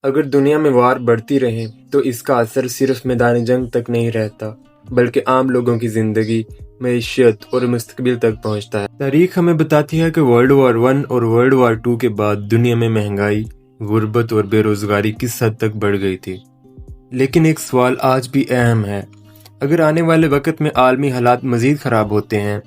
اگر دنیا میں وار بڑھتی رہے تو اس کا اثر صرف میدان جنگ تک نہیں رہتا بلکہ عام لوگوں کی زندگی، معیشت اور مستقبل تک پہنچتا ہے۔ تاریخ ہمیں بتاتی ہے کہ ورلڈ وار 1 اور ورلڈ وار 2 کے بعد دنیا میں مہنگائی، غربت اور بے روزگاری کس حد تک بڑھ گئی تھی۔ لیکن ایک سوال آج بھی اہم ہے، اگر آنے والے وقت میں عالمی حالات مزید خراب ہوتے ہیں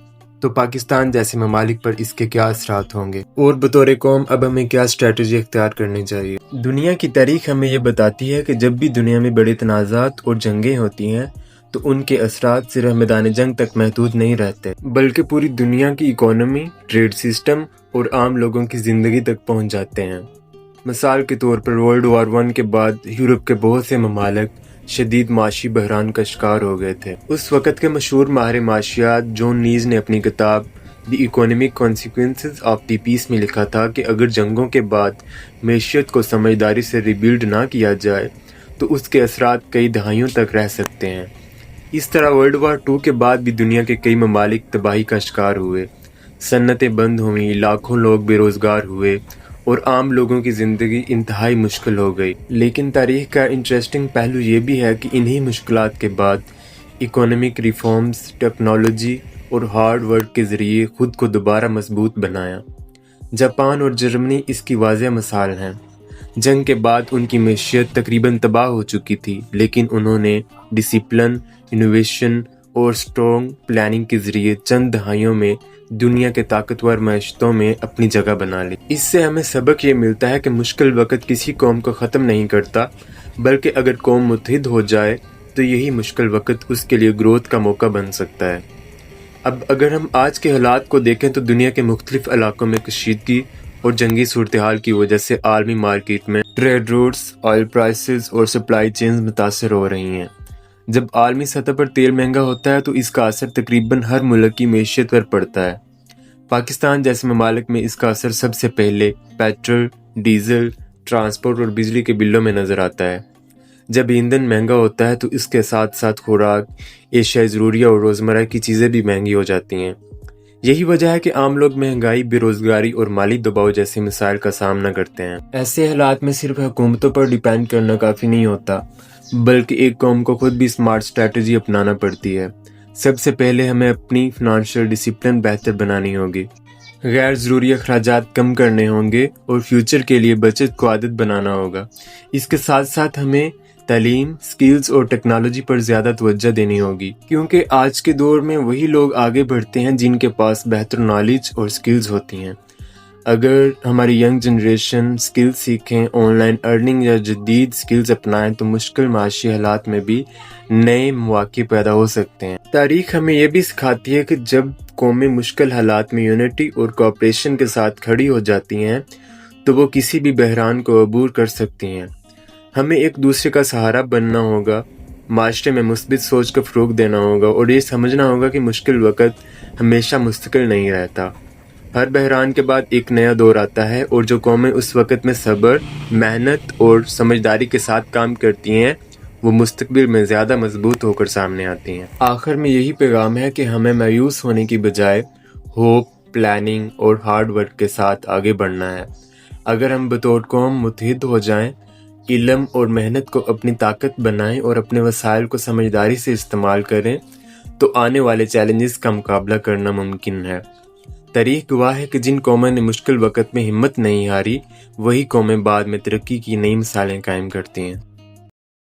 تو پاکستان جیسے ممالک پر اس کے کیا اثرات ہوں گے، اور بطور قوم اب ہمیں کیا اسٹریٹجی اختیار کرنی چاہیے۔ دنیا کی تاریخ ہمیں یہ بتاتی ہے کہ جب بھی دنیا میں بڑے تنازعات اور جنگیں ہوتی ہیں تو ان کے اثرات صرف میدان جنگ تک محدود نہیں رہتے بلکہ پوری دنیا کی اکانومی، ٹریڈ سسٹم اور عام لوگوں کی زندگی تک پہنچ جاتے ہیں۔ مثال کے طور پر ورلڈ وار 1 کے بعد یورپ کے بہت سے ممالک شدید معاشی بحران کا شکار ہو گئے تھے۔ اس وقت کے مشہور ماہر معاشیات جون نیز نے اپنی کتاب the economic consequences of the peace میں لکھا تھا کہ اگر جنگوں کے بعد معیشت کو سمجھداری سے ریبلڈ نہ کیا جائے تو اس کے اثرات کئی دہائیوں تک رہ سکتے ہیں۔ اس طرح ورلڈ وار 2 کے بعد بھی دنیا کے کئی ممالک تباہی کا شکار ہوئے، صنعتیں بند ہوئیں، لاکھوں لوگ بے روزگار ہوئے اور عام لوگوں کی زندگی انتہائی مشکل ہو گئی۔ لیکن تاریخ کا انٹرسٹنگ پہلو یہ بھی ہے کہ انہی مشکلات کے بعد اکنامک ریفارمز، ٹیکنالوجی اور ہارڈ ورک کے ذریعے خود کو دوبارہ مضبوط بنایا۔ جاپان اور جرمنی اس کی واضح مثال ہیں۔ جنگ کے بعد ان کی معیشت تقریباً تباہ ہو چکی تھی، لیکن انہوں نے ڈسپلن، انوویشن اور اسٹرانگ پلاننگ کے ذریعے چند دہائیوں میں دنیا کے طاقتور معیشتوں میں اپنی جگہ بنا لی۔ اس سے ہمیں سبق یہ ملتا ہے کہ مشکل وقت کسی قوم کو ختم نہیں کرتا، بلکہ اگر قوم متحد ہو جائے تو یہی مشکل وقت اس کے لیے گروتھ کا موقع بن سکتا ہے۔ اب اگر ہم آج کے حالات کو دیکھیں تو دنیا کے مختلف علاقوں میں کشیدگی اور جنگی صورتحال کی وجہ سے عالمی مارکیٹ میں ٹریڈ روٹس، آئل پرائسز اور سپلائی چینز متاثر ہو رہی ہیں۔ جب عالمی سطح پر تیل مہنگا ہوتا ہے تو اس کا اثر تقریباً ہر ملک کی معیشت پر پڑتا ہے۔ پاکستان جیسے ممالک میں اس کا اثر سب سے پہلے پیٹرول، ڈیزل، ٹرانسپورٹ اور بجلی کے بلوں میں نظر آتا ہے۔ جب ایندھن مہنگا ہوتا ہے تو اس کے ساتھ ساتھ خوراک، اشیاء ضروریہ اور روزمرہ کی چیزیں بھی مہنگی ہو جاتی ہیں۔ یہی وجہ ہے کہ عام لوگ مہنگائی، بے روزگاری اور مالی دباؤ جیسے مسائل کا سامنا کرتے ہیں۔ ایسے حالات میں صرف حکومتوں پر ڈیپینڈ کرنا کافی نہیں ہوتا، بلکہ ایک قوم کو خود بھی اسمارٹ اسٹریٹجی اپنانا پڑتی ہے۔ سب سے پہلے ہمیں اپنی فنانشل ڈسپلن بہتر بنانی ہوگی، غیر ضروری اخراجات کم کرنے ہوں گے اور فیوچر کے لیے بچت کو عادت بنانا ہوگا۔ اس کے ساتھ ساتھ ہمیں تعلیم، سکلز اور ٹیکنالوجی پر زیادہ توجہ دینی ہوگی، کیونکہ آج کے دور میں وہی لوگ آگے بڑھتے ہیں جن کے پاس بہتر نالج اور سکلز ہوتی ہیں۔ اگر ہماری ینگ جنریشن سکلز سیکھیں، آن لائن ارننگ یا جدید سکلز اپنائیں تو مشکل معاشی حالات میں بھی نئے مواقع پیدا ہو سکتے ہیں۔ تاریخ ہمیں یہ بھی سکھاتی ہے کہ جب قومیں مشکل حالات میں یونٹی اور کوآپریشن کے ساتھ کھڑی ہو جاتی ہیں تو وہ کسی بھی بحران کو عبور کر سکتی ہیں۔ ہمیں ایک دوسرے کا سہارا بننا ہوگا، معاشرے میں مثبت سوچ کو فروغ دینا ہوگا اور یہ سمجھنا ہوگا کہ مشکل وقت ہمیشہ مستقل نہیں رہتا۔ ہر بحران کے بعد ایک نیا دور آتا ہے اور جو قومیں اس وقت میں صبر، محنت اور سمجھداری کے ساتھ کام کرتی ہیں وہ مستقبل میں زیادہ مضبوط ہو کر سامنے آتی ہیں۔ آخر میں یہی پیغام ہے کہ ہمیں مایوس ہونے کی بجائے ہوپ، پلاننگ اور ہارڈ ورک کے ساتھ آگے بڑھنا ہے۔ اگر ہم بطور قوم متحد ہو جائیں، علم اور محنت کو اپنی طاقت بنائیں اور اپنے وسائل کو سمجھداری سے استعمال کریں تو آنے والے چیلنجز کا مقابلہ کرنا ممکن ہے۔ تاریخ گواہ ہے کہ جن قوموں نے مشکل وقت میں ہمت نہیں ہاری، وہی قومیں بعد میں ترقی کی نئی مثالیں قائم کرتی ہیں۔